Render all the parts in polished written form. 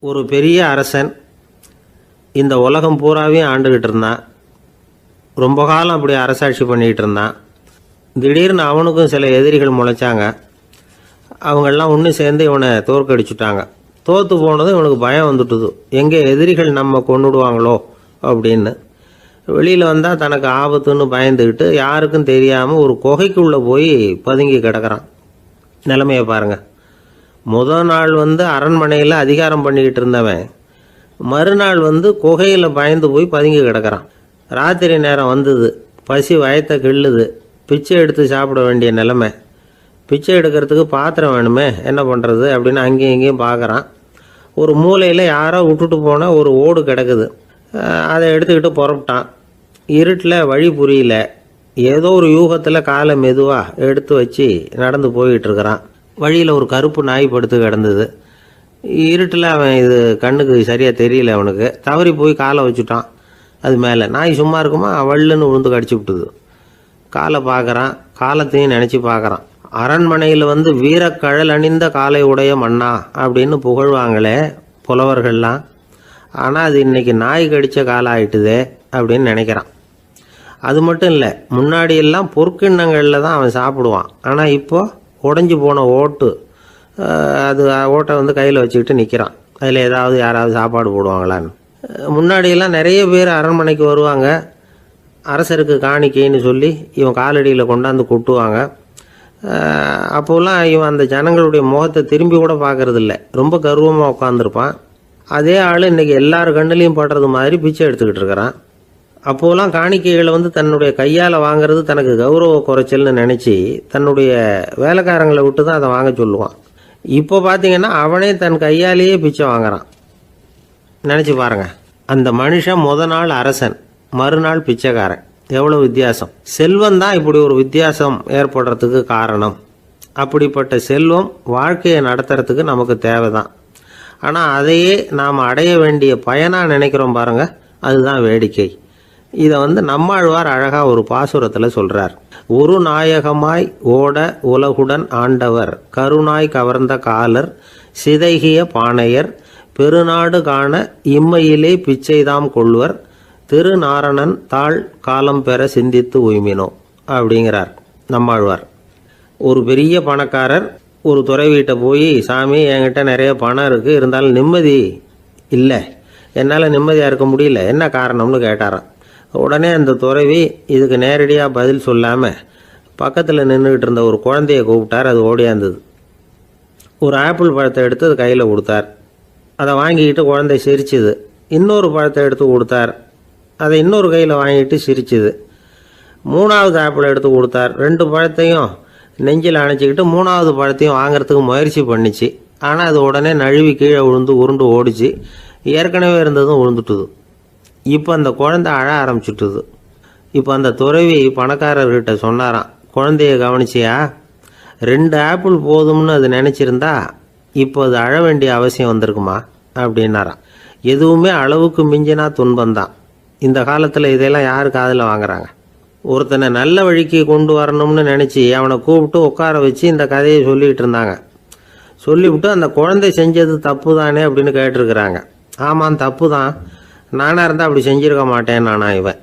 ஒரு பெரிய அரசன் இந்த உலகம் பூராவையும் ஆண்டுகிட்டு இருந்தான். ரொம்ப காலம் அப்படி அரசாட்சி பண்ணிகிட்டு இருந்தான். திடீர்னு அவனுக்கும் சில எதிரிகள் முளைச்சாங்க. அவங்கெல்லாம் ஒன்று சேர்ந்து இவனை தோற்கடிச்சுட்டாங்க. தோற்று போனதும் இவனுக்கு பயம் வந்துட்டுது, எங்கே எதிரிகள் நம்ம கொண்டுடுவாங்களோ அப்படின்னு. வெளியில் வந்தால் தனக்கு ஆபத்துன்னு பயந்துக்கிட்டு யாருக்கும் தெரியாமல் ஒரு குகைக்குள்ளே போய் பதுங்கி கிடக்கிறான். நிலைமையை பாருங்கள். முதல் நாள் அரண்மனையில் அதிகாரம் பண்ணிக்கிட்டு இருந்தவன் மறுநாள் குகையில் பயந்து போய் பதுங்கி கிடக்கிறான். ராத்திரி நேரம் வந்தது, பசி வயத்தை கிள்ளுது, பிச்சை எடுத்து சாப்பிட வேண்டிய நிலைமை. பிச்சை எடுக்கிறதுக்கு பாத்திரம் வேணுமே, என்ன பண்ணுறது அப்படின்னு அங்கேயும் இங்கேயும் பார்க்குறான். ஒரு மூலையில் யாரோ விட்டுட்டு போன ஒரு ஓடு கிடக்குது. அதை எடுத்துக்கிட்டு புறப்பட்டான். இருட்டில் வழி புரியல. ஏதோ ஒரு யூகத்தில் காலை மெதுவாக எடுத்து வச்சு நடந்து போயிட்டுருக்கிறான். வழியில் ஒரு கருப்பு நாய் படுத்து கிடந்தது. இருட்டில் அவன் இது கண்ணுக்கு சரியாக தெரியல. அவனுக்கு தவறி போய் காலை வச்சுட்டான் அது மேலே. நாய் சும்மா இருக்குமா, வள்ளுன்னு விழுந்து கடிச்சு விட்டுது. காலை பார்க்குறான், காலத்தையும் நினச்சி பார்க்குறான். அரண்மனையில் வீரக்கழல் அணிந்த காலை உடைய மன்னா அப்படின்னு புகழ்வாங்களே புலவர்கள்லாம். ஆனால் அது இன்றைக்கி நாய் கடித்த காலம் ஆயிட்டுதே அப்படின்னு நினைக்கிறான். அது மட்டும் இல்லை, முன்னாடியெல்லாம் பொற்கிண்ணங்களில் தான் அவன் சாப்பிடுவான். ஆனால் இப்போது உடஞ்சி போன ஓட்டு, அது ஓட்டை கையில் வச்சுக்கிட்டு நிற்கிறான். அதில் யாராவது சாப்பாடு போடுவாங்களான்னு. முன்னாடியெல்லாம் நிறைய பேர் அரண்மனைக்கு வருவாங்க. அரசருக்கு காணிக்கைன்னு சொல்லி இவன் காலடியில் கொண்டாந்து கொட்டுவாங்க. அப்போல்லாம் இவன் அந்த ஜனங்களுடைய முகத்தை திரும்பி கூட பார்க்கறதில்ல. ரொம்ப கர்வமாக உட்காந்துருப்பான். அதே ஆள் இன்றைக்கி எல்லார் கண்ணுலேயும் படுறது மாதிரி பிச்சை எடுத்துக்கிட்டு இருக்கிறான். அப்போலாம் காணிக்கைகளை தன்னுடைய கையால் வாங்கிறது தனக்கு கௌரவ குறைச்சல்னு நினச்சி தன்னுடைய வேலைக்காரங்களை விட்டு தான் அதை வாங்க சொல்லுவான். இப்போ பார்த்தீங்கன்னா அவனே தன் கையாலேயே பிச்சை வாங்குறான். நினச்சி பாருங்கள், அந்த மனுஷன் நாள் அரசன், மறுநாள் பிச்சைக்காரன். எவ்வளோ வித்தியாசம்! செல்வம் தான் இப்படி ஒரு வித்தியாசம் ஏற்படுறதுக்கு காரணம். அப்படிப்பட்ட செல்வம் வாழ்க்கையை நடத்துறதுக்கு நமக்கு தேவை தான். ஆனால் அதையே நாம் அடைய வேண்டிய பயனாக நினைக்கிறோம் பாருங்கள், அதுதான் வேடிக்கை. இதை நம்மாழ்வார் அழகாக ஒரு பாசுரத்தில் சொல்கிறார். ஒரு நாயகமாய் ஓட உலகுடன் ஆண்டவர், கருணாய் கவர்ந்த காலர், சிதைகிய பானையர், பெருநாடு காண இம்மையிலே பிச்சைதாம் கொள்வர், திருநாரணன் தாழ் காலம் பெற சிந்தித்து உய்மினோ அப்படிங்கிறார் நம்மாழ்வார். ஒரு பெரிய பணக்காரர் ஒரு துறை வீட்டை போய், சாமி என்கிட்ட நிறைய பணம் இருக்குது, இருந்தாலும் நிம்மதி இல்லை, என்னால் நிம்மதியாக இருக்க முடியல, என்ன காரணம்னு கேட்டாராம். உடனே அந்த துறவி இதுக்கு நேரடியாக பதில் சொல்லாமல் பக்கத்தில் நின்றுக்கிட்டு இருந்த ஒரு குழந்தைய கூப்பிட்டார். அது ஓடியாந்தது. ஒரு ஆப்பிள் பழத்தை எடுத்து அது கையில் கொடுத்தார். அதை வாங்கிக்கிட்டு குழந்தை சிரிச்சுது. இன்னொரு பழத்தை எடுத்து கொடுத்தார். அதை இன்னொரு கையில் வாங்கிட்டு சிரிச்சுது. மூணாவது ஆப்பிள் எடுத்து கொடுத்தார். 2 பழத்தையும் நெஞ்சில் அணைச்சிக்கிட்டு 3ஆவது பழத்தையும் வாங்கிறதுக்கு முயற்சி பண்ணிச்சு. ஆனால் அது உடனே நழுவி கீழே விழுந்து உருண்டு ஓடிச்சு. ஏற்கனவே இருந்ததும் விழுந்துட்டுது. இப்போ அந்த குழந்தை அழ ஆரம்பிச்சுட்டுது. இப்போ அந்த துறவி பணக்காரர்கிட்ட சொன்னாராம், குழந்தைய கவனிச்சியா, 2 ஆப்பிள் போதும்னு அது நினச்சிருந்தா இப்போ அது அழ வேண்டிய அவசியம் வந்திருக்குமா அப்படின்னாராம். எதுவுமே அளவுக்கு மிஞ்சினா துன்பந்தான். இந்த காலத்தில் இதெல்லாம் யார் காதில் வாங்குறாங்க? ஒருத்தனை நல்ல வழிக்கு கொண்டு வரணும்னு நினச்சி அவனை கூப்பிட்டு உட்கார வச்சு இந்த கதையை சொல்லிகிட்டு இருந்தாங்க. சொல்லிவிட்டு அந்த குழந்தை செஞ்சது தப்பு தானே அப்படின்னு கேட்டிருக்கிறாங்க. ஆமாம், தப்பு தான், நானாக இருந்தால் அப்படி செஞ்சுருக்க மாட்டேன் நானா இவன்.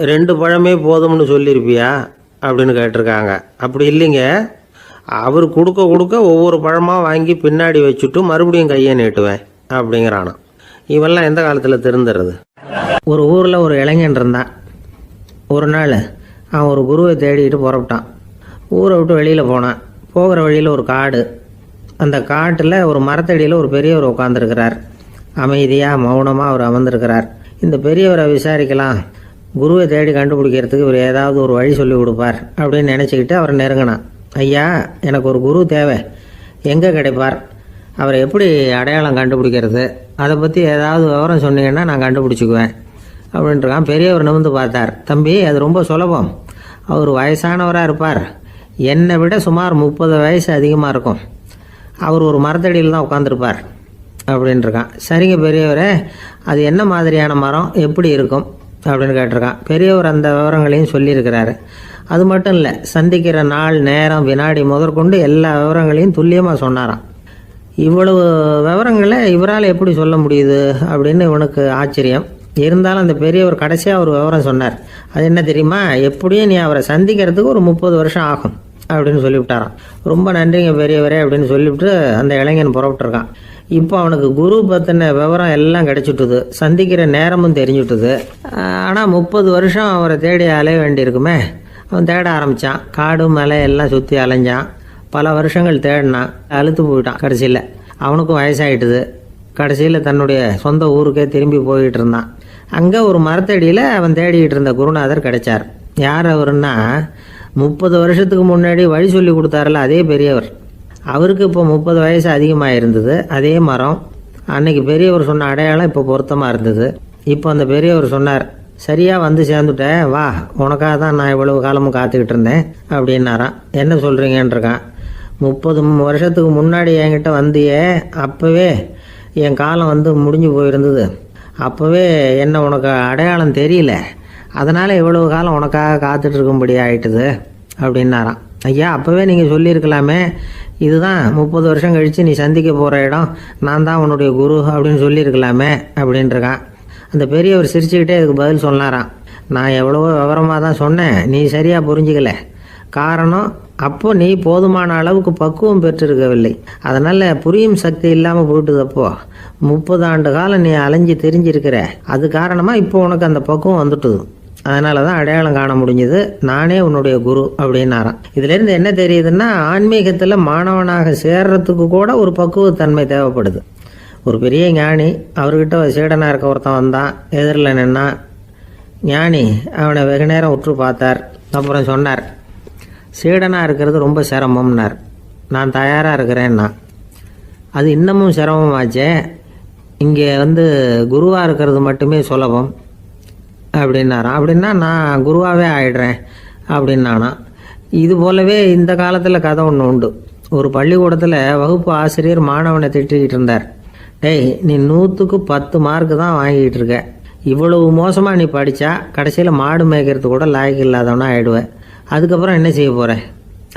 2 பழமே போதும்னு சொல்லியிருப்பியா அப்படின்னு கேட்டிருக்காங்க. அப்படி இல்லைங்க, அவர் கொடுக்க கொடுக்க ஒவ்வொரு பழமாக வாங்கி பின்னாடி வச்சுட்டு மறுபடியும் கையை நீட்டுவேன் அப்படிங்கிறானா. இவெல்லாம் எந்த காலத்தில் திருந்துறது? ஒரு ஊரில் ஒரு இளைஞன் இருந்தான். ஒரு நாள் அவன் ஒரு குருவை தேடிக்கிட்டு புறப்பட்டான். ஊரை விட்டு வெளியில் போனான். போகிற வழியில் ஒரு காடு. அந்த காட்டில் ஒரு மரத்தடியில் ஒரு பெரியவர் உட்காந்துருக்கிறார். அமைதியாக மௌனமாக அவர் அமர்ந்திருக்கிறார். இந்த பெரியவரை விசாரிக்கலாம், குருவை தேடி கண்டுபிடிக்கிறதுக்கு இவர் ஏதாவது ஒரு வழி சொல்லி கொடுப்பார் அப்படின்னு நினச்சிக்கிட்டு அவர் நெருங்கினான். ஐயா, எனக்கு ஒரு குரு தேவை, எங்கே கிடைப்பார், அவரை எப்படி அடையாளம் கண்டுபிடிக்கிறது, அதை பற்றி ஏதாவது விவரம் சொன்னீங்கன்னா நான் கண்டுபிடிச்சிக்குவேன் அப்படின்ட்டுருக்கான். பெரியவர் நிமிர்ந்து பார்த்தார். தம்பி, அது ரொம்ப சுலபம். அவர் வயசானவராக இருப்பார், என்னை விட சுமார் 30 வயசு அதிகமாக இருக்கும். அவர் ஒரு மரத்தடியில் தான் உட்காந்துருப்பார் அப்படின்ட்டுருக்கான். சரிங்க பெரியவரே, அது என்ன மாதிரியான மரம், எப்படி இருக்கும் அப்படின்னு கேட்டிருக்கான். பெரியவர் அந்த விவரங்களையும் சொல்லியிருக்கிறாரு. அது மட்டும் இல்லை, சந்திக்கிற நாள், நேரம், வினாடி முதற்கொண்டு எல்லா விவரங்களையும் துல்லியமாக சொன்னாராம். இவ்வளவு விவரங்களை இவரால் எப்படி சொல்ல முடியுது அப்படின்னு இவனுக்கு ஆச்சரியம். இருந்தாலும் அந்த பெரியவர் கடைசியாக ஒரு விவரம் சொன்னார். அது என்ன தெரியுமா? எப்படியும் நீ அவரை சந்திக்கிறதுக்கு ஒரு 30 வருஷம் ஆகும் அப்படின்னு சொல்லிவிட்டாராம். ரொம்ப நன்றிங்க பெரியவரே அப்படின்னு சொல்லிவிட்டு அந்த இளைஞன் புறப்பட்டுருக்கான். இப்போ அவனுக்கு குரு பற்றின விவரம் எல்லாம் கிடைச்சிட்டுது, சந்திக்கிற நேரமும் தெரிஞ்சுட்டுது. ஆனால் 30 வருஷம் அவரை தேடி அலைய வேண்டியிருக்குமே. அவன் தேட ஆரம்பித்தான். காடு மலை எல்லாம் சுற்றி அலைஞ்சான். பல வருஷங்கள் தேடினான். அழுத்து போயிட்டான். கடைசியில் அவனுக்கும் வயசாகிட்டுது. கடைசியில் தன்னுடைய சொந்த ஊருக்கே திரும்பி போயிட்டு இருந்தான். அங்கே ஒரு மரத்தடியில் அவன் தேடிக்கிட்டு இருந்த குருநாதர் கிடைச்சார். யார் அவருன்னா, 30 வருஷத்துக்கு முன்னாடி வழி சொல்லி கொடுத்தாருல அதே பெரியவர். அவருக்கு இப்போ 30 வயசு அதிகமாக இருந்தது. அதே மரம். அன்னைக்கு பெரியவர் சொன்ன அடையாளம் இப்போ பொருத்தமாக இருந்தது. இப்போ அந்த பெரியவர் சொன்னார், சரியாக வந்து சேர்ந்துட்டேன், வா, உனக்காக தான் நான் இவ்வளவு காலமும் காத்துக்கிட்டு இருந்தேன் அப்படின்னாரான். என்ன சொல்கிறீங்கன்றிருக்கான். 30 வருஷத்துக்கு முன்னாடி என்கிட்ட வந்தியே, அப்போவே என் காலம் வந்து முடிஞ்சு போயிருந்தது. அப்போவே என்ன உனக்கு அடையாளம் தெரியல, அதனால் இவ்வளவு காலம் உனக்காக காத்துட்டு இருக்கும்படி ஆயிட்டுது அப்படின்னாராம். ஐயா, அப்போவே நீங்கள் சொல்லியிருக்கலாமே, இதுதான் 30 வருஷம் கழித்து நீ சந்திக்க போகிற இடம், நான் தான் உன்னுடைய குரு அப்படின்னு சொல்லியிருக்கலாமே அப்படின்ட்டுருக்கான். அந்த பெரியவர் சிரிச்சுக்கிட்டே இதுக்கு பதில் சொன்னாராம். நான் எவ்வளவோ விவரமாக தான் சொன்னேன், நீ சரியாக புரிஞ்சிக்கல. காரணம், அப்போ நீ போதுமான அளவுக்கு பக்குவம் பெற்றிருக்கவில்லை. அதனால் புரியும் சக்தி இல்லாமல் போயிட்டுதப்போ 30 ஆண்டு காலம் நீ அலைஞ்சி தெரிஞ்சிருக்கிற. அது காரணமாக இப்போ உனக்கு அந்த பக்குவம் வந்துட்டுது. அதனால தான் அடையாளம் காண முடிஞ்சது, நானே உன்னுடைய குரு அப்படின்னாராம். இதுலேருந்து என்ன தெரியுதுன்னா, ஆன்மீகத்தில் மாணவனாக சேர்றதுக்கு கூட ஒரு பக்குவத்தன்மை தேவைப்படுது. ஒரு பெரிய ஞானி, அவர்கிட்ட சீடனாக இருக்க ஒருத்தன் வந்தான். எதிரில் நின்னான். ஞானி அவனை வெகு நேரம் உற்று பார்த்தார். அப்புறம் சொன்னார், சீடனாக இருக்கிறது ரொம்ப சிரமம்னார். நான் தயாராக இருக்கிறேன்னா. அது இன்னமும் சிரமமாச்சே, இங்கே வந்து குருவாக இருக்கிறது மட்டுமே சுலபம் அப்படின்னாராம். அப்படின்னா நான் குருவாகவே ஆயிடுறேன் அப்படின்னானா. இது போலவே இந்த காலத்தில் கதை ஒன்று உண்டு. ஒரு பள்ளிக்கூடத்தில் வகுப்பு ஆசிரியர் மாணவனை திட்டிக்கிட்டு இருந்தார். டேய், நீ 100க்கு 10 மார்க்கு தான் வாங்கிட்டு இருக்க. இவ்வளவு மோசமாக நீ படித்தா கடைசியில் மாடு மேய்க்கிறது கூட லாய்க்கு இல்லாதவனா ஆயிடுவேன். அதுக்கப்புறம் என்ன செய்ய போகிறேன்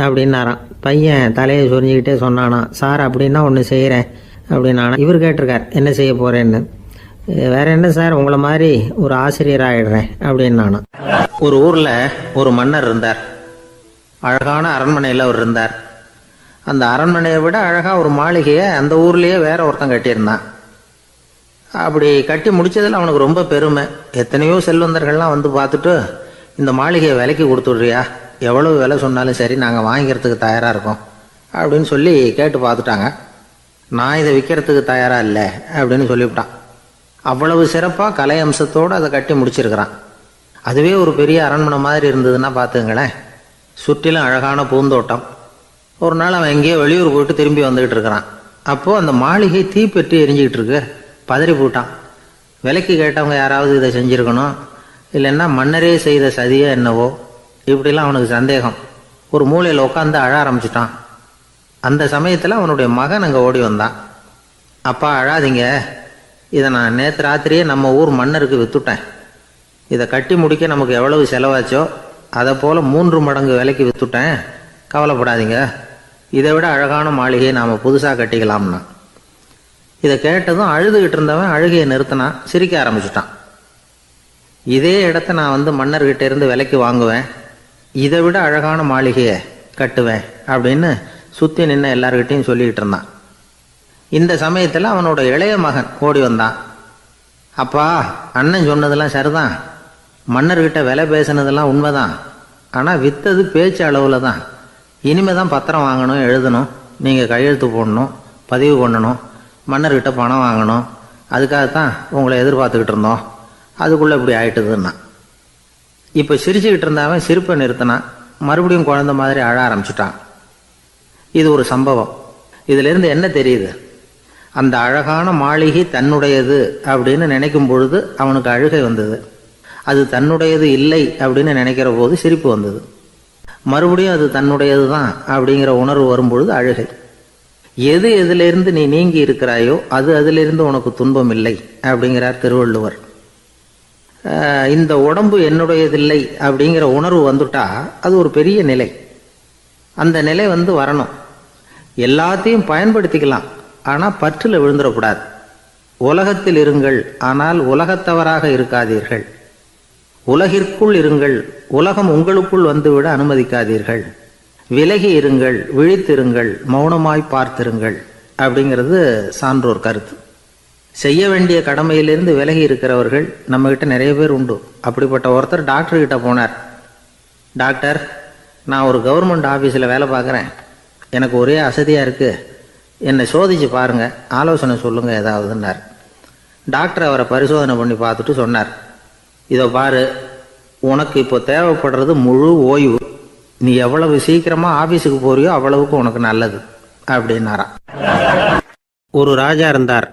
அப்படின்னாராம். பையன் தலையை சொரிஞ்சிக்கிட்டே சொன்னானா, சார் அப்படின்னா ஒன்று செய்கிறேன் அப்படின்னானா. இவர் கேட்டிருக்கார், என்ன செய்ய போகிறேன்னு. வேற என்ன சார், உங்களை மாதிரி ஒரு ஆசிரியர் ஆகிடுறேன் அப்படின்னானா. ஒரு ஊரில் ஒரு மன்னர் இருந்தார். அழகான அரண்மனையில் அவர் இருந்தார். அந்த அரண்மனையை விட அழகாக ஒரு மாளிகையை அந்த ஊர்லேயே வேற ஒருத்தன் கட்டியிருந்தான். அப்படி கட்டி முடித்ததில் அவனுக்கு ரொம்ப பெருமை. எத்தனையோ செல்வந்தர்கள்லாம் வந்து பார்த்துட்டு, இந்த மாளிகையை விலைக்கு கொடுத்துட்றியா, எவ்வளவு விலை சொன்னாலும் சரி நாங்கள் வாங்கிக்கிறதுக்கு தயாராக இருக்கோம் அப்படின்னு சொல்லி கேட்டு பார்த்துட்டாங்க. நான் இதை விற்கிறதுக்கு தயாராக இல்லை அப்படின்னு சொல்லிவிட்டான். அவ்வளவு சிறப்பாக கலை அம்சத்தோடு அதை கட்டி முடிச்சிருக்கிறான். அதுவே ஒரு பெரிய அரண்மனை மாதிரி இருந்ததுன்னா பார்த்துங்களேன். சுற்றிலும் அழகான பூந்தோட்டம். ஒரு நாள் அவன் எங்கேயோ வெளியூர் போயிட்டு திரும்பி வந்துக்கிட்டு இருக்கிறான். அப்போது அந்த மாளிகை தீப்பெட்டி எரிஞ்சிக்கிட்டு இருக்கு. பதறி போட்டான். விலைக்கு கேட்டவங்க யாராவது இதை செஞ்சுருக்கணும், இல்லைன்னா மன்னரே செய்த சதியோ என்னவோ, இப்படிலாம் அவனுக்கு சந்தேகம். ஒரு மூலையில் உட்காந்து அழ ஆரம்பிச்சிட்டான். அந்த சமயத்தில் அவனுடைய மகன் அங்கே ஓடி வந்தான். அப்பா, அழாதீங்க, இதை நான் நேற்று ராத்திரியே நம்ம ஊர் மன்னருக்கு விற்றுட்டேன். இதை கட்டி முடிக்க நமக்கு எவ்வளவு செலவாச்சோ அதை போல் 3 மடங்கு விலைக்கு விற்றுட்டேன். கவலைப்படாதீங்க, இதை விட அழகான மாளிகையை நாம் புதுசாக கட்டிக்கலாம்னா. இதை கேட்டதும் அழுதுகிட்டு இருந்தவன் அழுகையை நிறுத்தினான். சிரிக்க ஆரம்பிச்சிட்டான். இதே இடத்த நான் வந்து மன்னர்கிட்ட இருந்து விலைக்கு வாங்குவேன், இதை விட அழகான மாளிகையை கட்டுவேன் அப்படின்னு சுற்றி நின்று எல்லார்கிட்டையும் சொல்லிக்கிட்டு இருந்தான். இந்த சமயத்தில் அவனோட இளைய மகன் ஓடி வந்தான். அப்பா, அண்ணன் சொன்னதெல்லாம் சரிதான், மன்னர்கிட்ட விலை பேசினதெல்லாம் உண்மைதான், ஆனால் விற்றது பேச்சு அளவில் தான். இனிமே தான் பத்திரம் வாங்கணும், எழுதணும், நீங்கள் கையெழுத்து போடணும், பதிவு பண்ணணும், மன்னர்கிட்ட பணம் வாங்கணும். அதுக்காகத்தான் உங்களை எதிர்பார்த்துக்கிட்டு இருந்தோம். அதுக்குள்ளே இப்படி ஆயிட்டுதுன்னா. இப்போ சிரிச்சுக்கிட்டு இருந்தவன் சிரிப்பை நிறுத்தினான். மறுபடியும் குழந்தை மாதிரி அழ ஆரம்பிச்சிட்டான். இது ஒரு சம்பவம். இதிலிருந்து என்ன தெரியுது? அந்த அழகான மாளிகை தன்னுடையது அப்படின்னு நினைக்கும் பொழுது அவனுக்கு அழுகை வந்தது. அது தன்னுடையது இல்லை அப்படின்னு நினைக்கிற போது சிரிப்பு வந்தது. மறுபடியும் அது தன்னுடையது தான் அப்படிங்கிற உணர்வு வரும்பொழுது அழுகை. எது எதிலிருந்து நீ நீங்கி இருக்கிறாயோ அது அதிலிருந்து உனக்கு துன்பம் இல்லை அப்படிங்கிறார் திருவள்ளுவர். இந்த உடம்பு என்னுடையதில்லை அப்படிங்கிற உணர்வு வந்துட்டா அது ஒரு பெரிய நிலை. அந்த நிலை வந்து வரணும். எல்லாத்தையும் பயன்படுத்திக்கலாம், ஆனால் பற்றில் விழுந்துடக்கூடாது. உலகத்தில் இருங்கள், ஆனால் உலகத்தவராக இருக்காதீர்கள். உலகிற்குள் இருங்கள், உலகம் உங்களுக்குள் வந்துவிட அனுமதிக்காதீர்கள். விலகி இருங்கள், விழித்திருங்கள், மௌனமாய் பார்த்திருங்கள் அப்படிங்கிறது சான்றோர் கருத்து. செய்ய வேண்டிய கடமையிலிருந்து விலகி இருக்கிறவர்கள் நம்மகிட்ட நிறைய பேர் உண்டு. அப்படிப்பட்ட ஒருத்தர் டாக்டர்கிட்ட போனார். டாக்டர், நான் ஒரு கவர்மெண்ட் ஆஃபீஸில் வேலை பார்க்குறேன், எனக்கு ஒரே அசதியாக இருக்குது, என்னை சோதிச்சு பாருங்கள், ஆலோசனை சொல்லுங்கள் ஏதாவதுன்னார். டாக்டர் அவரை பரிசோதனை பண்ணி பார்த்துட்டு சொன்னார், இதோ பாரு, உனக்கு இப்போ தேவைப்படுறது முழு ஓய்வு. நீ எவ்வளவு சீக்கிரமாக ஆஃபீஸுக்கு போறியோ அவ்வளவுக்கு உனக்கு நல்லது அப்படின்னாராம். ஒரு ராஜா இருந்தார்.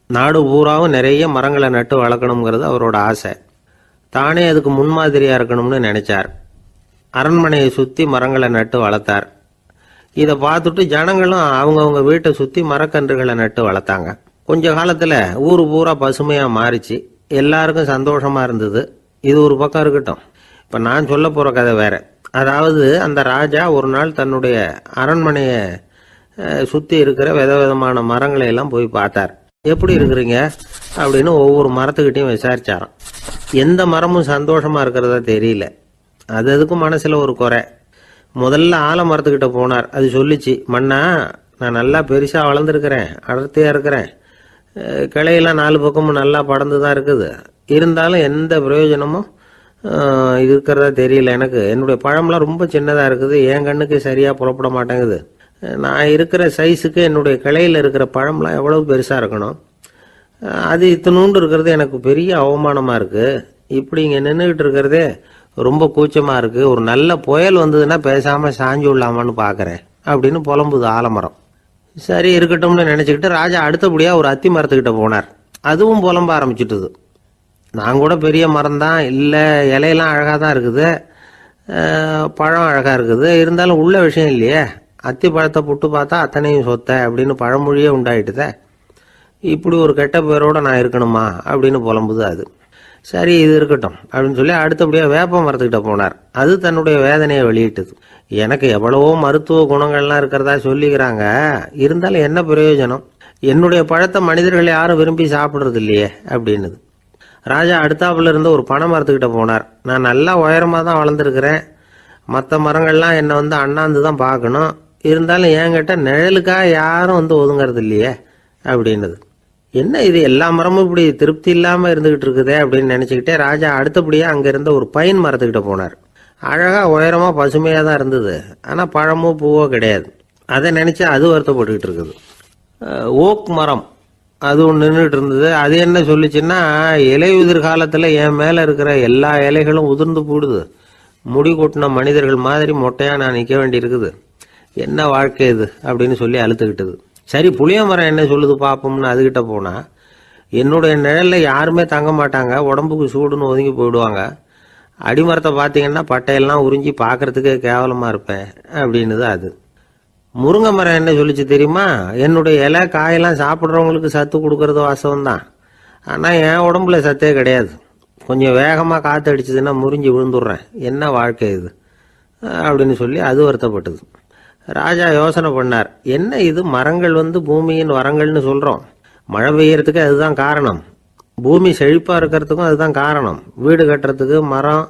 நாடு பூராவும் நிறைய மரங்களை நட்டு வளர்க்கணுங்கிறது அவரோட ஆசை. தானே அதுக்கு முன்மாதிரியாக இருக்கணும்னு நினைச்சார். அரண்மனையை சுற்றி மரங்களை நட்டு வளர்த்தார். இதை பார்த்துட்டு ஜனங்களும் அவங்கவுங்க வீட்டை சுற்றி மரக்கன்றுகளை நட்டு வளர்த்தாங்க. கொஞ்ச காலத்தில் ஊர் பூரா பசுமையாக மாறிச்சு. எல்லாருக்கும் சந்தோஷமாக இருந்தது. இது ஒரு பக்கம் இருக்கட்டும். இப்போ நான் சொல்ல போகிற கதை வேற. அதாவது அந்த ராஜா ஒரு நாள் தன்னுடைய அரண்மனையை சுற்றி இருக்கிற விதவிதமான மரங்களை எல்லாம் போய் பார்த்தார். எப்படி இருக்கிறீங்க அப்படின்னு ஒவ்வொரு மரத்துக்கிட்டையும் விசாரிச்சாராம். எந்த மரமும் சந்தோஷமாக இருக்கிறதா தெரியல. அதுக்கும் மனசில் ஒரு குறை. முதல்ல ஆலமரத்துக்கிட்ட போனார். அது சொல்லிச்சு, மண்ணா, நான் நல்லா பெருசாக வளர்ந்துருக்கிறேன், அடர்த்தியாக இருக்கிறேன், கிளையெல்லாம் 4 பக்கமும் நல்லா படர்ந்து தான் இருக்குது, இருந்தாலும் எந்த பிரயோஜனமும் இருக்கிறதா தெரியல எனக்கு. என்னுடைய பழம்லாம் ரொம்ப சின்னதாக இருக்குது, என் கண்ணுக்கு சரியாக புறப்பட மாட்டேங்குது. நான் இருக்கிற சைஸுக்கு என்னுடைய கிளையில் இருக்கிற பழம்லாம் எவ்வளவு பெருசாக இருக்கணும், அது இத்தினூண்டு இருக்கிறது எனக்கு பெரிய அவமானமாக இருக்குது. இப்படி இங்கே நின்றுக்கிட்டு இருக்கிறதே ரொம்ப கூச்சமாக இருக்குது. ஒரு நல்ல புயல் வந்ததுன்னா பேசாமல் சாஞ்சு விடலாமான்னு பார்க்குறேன் அப்படின்னு புலம்புது ஆலமரம். சரி இருக்கட்டும்னு நினச்சிக்கிட்டு ராஜா அடுத்தபடியாக ஒரு அத்தி மரத்துக்கிட்ட போனார். அதுவும் புலம்ப ஆரம்பிச்சுட்டுது. நான் கூட பெரிய மரம் தான், இல்லை இலையெல்லாம் அழகாக தான் இருக்குது, பழம் அழகாக இருக்குது, இருந்தாலும் உள்ள விஷயம் இல்லையே, அத்தி பழத்தை புட்டு பார்த்தா அத்தனையும் சொத்த அப்படின்னு பழமொழியே உண்டாயிட்டுதே, இப்படி ஒரு கெட்ட பேரோட நான் இருக்கணுமா அப்படின்னு புலம்புது அது. சரி இது இருக்கட்டும் அப்படின்னு சொல்லி அடுத்தபடியாக வேப்ப மரத்துக்கிட்ட போனார். அது தன்னுடைய வேதனையை வெளியிட்டது. எனக்கு எவ்வளவோ மருத்துவ குணங்கள்லாம் இருக்கிறதா சொல்லிக்கிறாங்க, இருந்தாலும் என்ன பிரயோஜனம், என்னுடைய பழத்தை மனிதர்கள் யாரும் விரும்பி சாப்பிட்றது இல்லையே அப்படின்னுது. ராஜா அடுத்தாப்புல இருந்து ஒரு பனை மரத்துக்கிட்ட போனார். நான் நல்லா உயரமாக தான் வளர்ந்துருக்கிறேன், மற்ற மரங்கள்லாம் என்னை அண்ணாந்து தான் பார்க்கணும், இருந்தாலும் என்கிட்ட நிழலுக்காக யாரும் ஒதுங்கிறது இல்லையே அப்படின்னுது. என்ன இது, எல்லா மரமும் இப்படி திருப்தி இல்லாமல் இருந்துகிட்டு இருக்குதே அப்படின்னு நினச்சிக்கிட்டே ராஜா அடுத்தபடியாக அங்கே இருந்த ஒரு பைன் மரத்துக்கிட்ட போனார். அழகாக உயரமாக பசுமையாக தான் இருந்தது, ஆனால் பழமோ பூவோ கிடையாது. அதை நினச்சி அது வருத்தப்பட்டுக்கிட்டு இருக்குது. ஓக் மரம் அது ஒன்று நின்றுட்டு இருந்தது. அது என்ன சொல்லிச்சுன்னா, இலையுதிர் காலத்தில் என் மேலே இருக்கிற எல்லா இலைகளும் உதிர்ந்து போடுது, முடி கொட்டின மனிதர்கள் மாதிரி மொட்டையாக நான் நிற்க வேண்டி இருக்குது, என்ன வாழ்க்கை இது அப்படின்னு சொல்லி அழுத்துக்கிட்டது. சரி புளிய மரம் என்ன சொல்லுது பார்ப்போம்னு அதுகிட்ட போனால், என்னுடைய நிழலில் யாருமே தங்க மாட்டாங்க, உடம்புக்கு சூடுன்னு ஒதுங்கி போயிடுவாங்க, அடிமரத்தை பார்த்தீங்கன்னா பட்டையெல்லாம் உறிஞ்சி பார்க்கறதுக்கே கேவலமாக இருப்பேன் அப்படின்னுது அது. முருங்கை மரம் என்ன சொல்லிச்சு தெரியுமா, என்னுடைய இலை காயெல்லாம் சாப்பிட்றவங்களுக்கு சத்து கொடுக்கறது வாசம்தான், ஆனால் என் உடம்புல சத்தே கிடையாது, கொஞ்சம் வேகமாக காற்று அடிச்சதுன்னா முறிஞ்சி விழுந்துடுறேன், என்ன வாழ்க்கை இது அப்படின்னு சொல்லி அது வருத்தப்பட்டது. ராஜா யோசனை பண்ணார், என்ன இது மரங்கள் பூமியின் வரங்கள்னு சொல்கிறோம், மழை பெய்யறதுக்கு அதுதான் காரணம், பூமி செழிப்பாக இருக்கிறதுக்கும் அதுதான் காரணம், வீடு கட்டுறதுக்கு மரம்,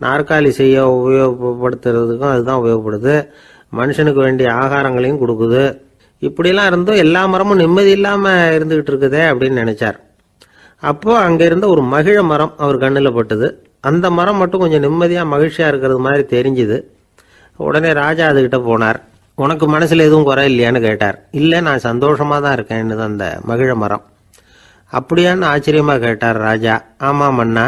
நாற்காலி செய்ய உபயோகப்படுத்துறதுக்கும் அதுதான் உபயோகப்படுது, மனுஷனுக்கு வேண்டிய ஆகாரங்களையும் கொடுக்குது, இப்படிலாம் இருந்தும் எல்லா மரமும் நிம்மதி இல்லாமல் இருந்துகிட்டு இருக்குதே அப்படின்னு நினைச்சார். அப்போ அங்கே இருந்த ஒரு மகிழ மரம் அவர் கண்ணில் பட்டுது. அந்த மரம் மட்டும் கொஞ்சம் நிம்மதியாக மகிழ்ச்சியாக இருக்கிறது மாதிரி தெரிஞ்சுது. உடனே ராஜா அதுகிட்ட போனார். உனக்கு மனசில் எதுவும் குறை இல்லையான்னு கேட்டார். இல்லை, நான் சந்தோஷமாக தான் இருக்கேன்னு அந்த மகிழ மரம். அப்படியான்னு ஆச்சரியமாக கேட்டார் ராஜா. ஆமாம் மன்னா,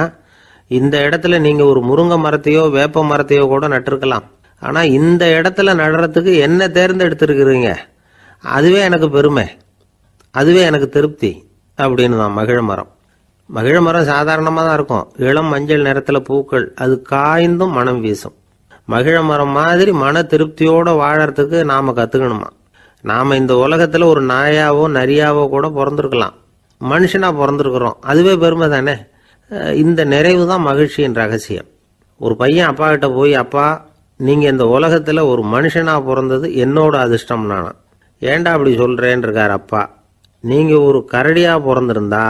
இந்த இடத்துல நீங்கள் ஒரு முருங்கை மரத்தையோ வேப்ப மரத்தையோ கூட நட்டிருக்கலாம், ஆனால் இந்த இடத்துல நடுறதுக்கு என்ன தேர்ந்தெடுத்திருக்கிறீங்க, அதுவே எனக்கு பெருமை, அதுவே எனக்கு திருப்தி அப்படின்னு தான் மகிழ மரம். மகிழ மரம் சாதாரணமாக தான் இருக்கும், இளம் மஞ்சள் நிறத்தில் பூக்கள், அது காய்ந்தும் மனம் வீசும். மகிழ மரம் மாதிரி மன திருப்தியோடு வாழறதுக்கு நாம் கற்றுக்கணுமா. நாம் இந்த உலகத்தில் ஒரு நாயாவோ நரியாவோ கூட பிறந்திருக்கலாம், மனுஷனாக பிறந்திருக்கிறோம், அதுவே பெருமை தானே. இந்த நிறைவு தான் மகிழ்ச்சியின் ரகசியம். ஒரு பையன் அப்பா கிட்ட போய், அப்பா நீங்கள் இந்த உலகத்தில் ஒரு மனுஷனாக பிறந்தது என்னோட அதிர்ஷ்டம் நானா, ஏண்டா அப்படி சொல்கிறேன்னு இருக்கார் அப்பா. நீங்கள் ஒரு கரடியாக பிறந்திருந்தா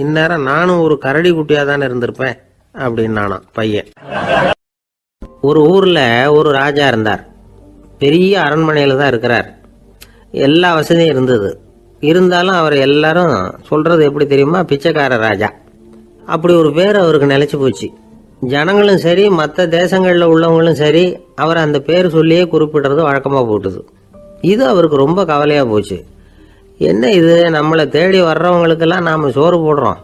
இந்நேரம் நானும் ஒரு கரடி குட்டியாக தானே இருந்திருப்பேன் அப்படின்னு நானாம் பையன். ஒரு ஊரில் ஒரு ராஜா இருந்தார். பெரிய அரண்மனையில் தான் இருக்கிறார். எல்லா வசதியும் இருந்தது. இருந்தாலும் அவர் எல்லாரும் சொல்கிறது எப்படி தெரியுமா, பிச்சைக்கார ராஜா. அப்படி ஒரு பேர் அவருக்கு நிலைச்சி போச்சு. ஜனங்களும் சரி, மற்ற தேசங்களில் உள்ளவங்களும் சரி, அவர் அந்த பேர் சொல்லியே குறிப்பிடுறது வழக்கமாக போட்டுது. இது அவருக்கு ரொம்ப கவலையாக போச்சு. என்ன இது, நம்மளை தேடி வர்றவங்களுக்கெல்லாம் நாம் சோறு போடுறோம்,